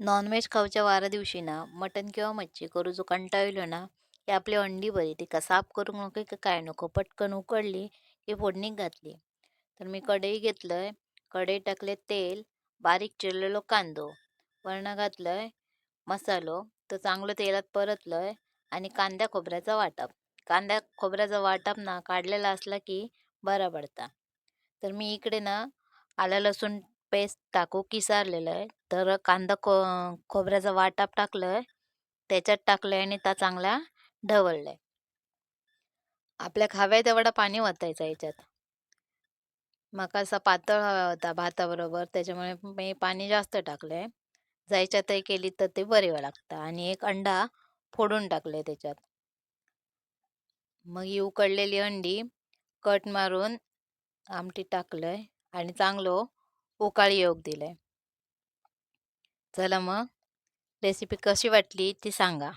Non veg खाऊच्या वारा दिवशी ना मटण किंवा मच्छी करूचो कंटाळलो ना की आपली अंडी बरी तिका साफ करूक नको की काय नको पटकन उकडली की फोडणीक घातली. तर मी कढई घेतलंय. कढई टाकले तेल, बारीक चिरलेलो कांदो, वर्ण घातलंय मसालो. तो चांगलं तेलात परतलंय आणि कांद्या खोबऱ्याचा वाटप. कांद्या खोबऱ्याचा वाटप ना काढलेला असला की बरा पडता. तर मी इकडे ना आलं लसूण पेस्ट टाकू किसारलेलं आहे. तर कांदा खोबऱ्याचा वाटप टाकलंय, त्याच्यात टाकलंय आणि त्या चांगला ढवळलाय. आपल्याक हव्या तेवढा पाणी वतायचं याच्यात. मका असा पातळ हवा होता भाताबरोबर, त्याच्यामुळे मी पाणी जास्त टाकलंय. जायच्यातही केली तर ते बरे लागतं आणि एक अंडा फोडून टाकले त्याच्यात. मग ही उकडलेली अंडी कट मारून आमटी टाकलंय आणि चांगलो उकाळी येऊक दिलंय. चला मग रेसिपी कशी वाटली ती सांगा.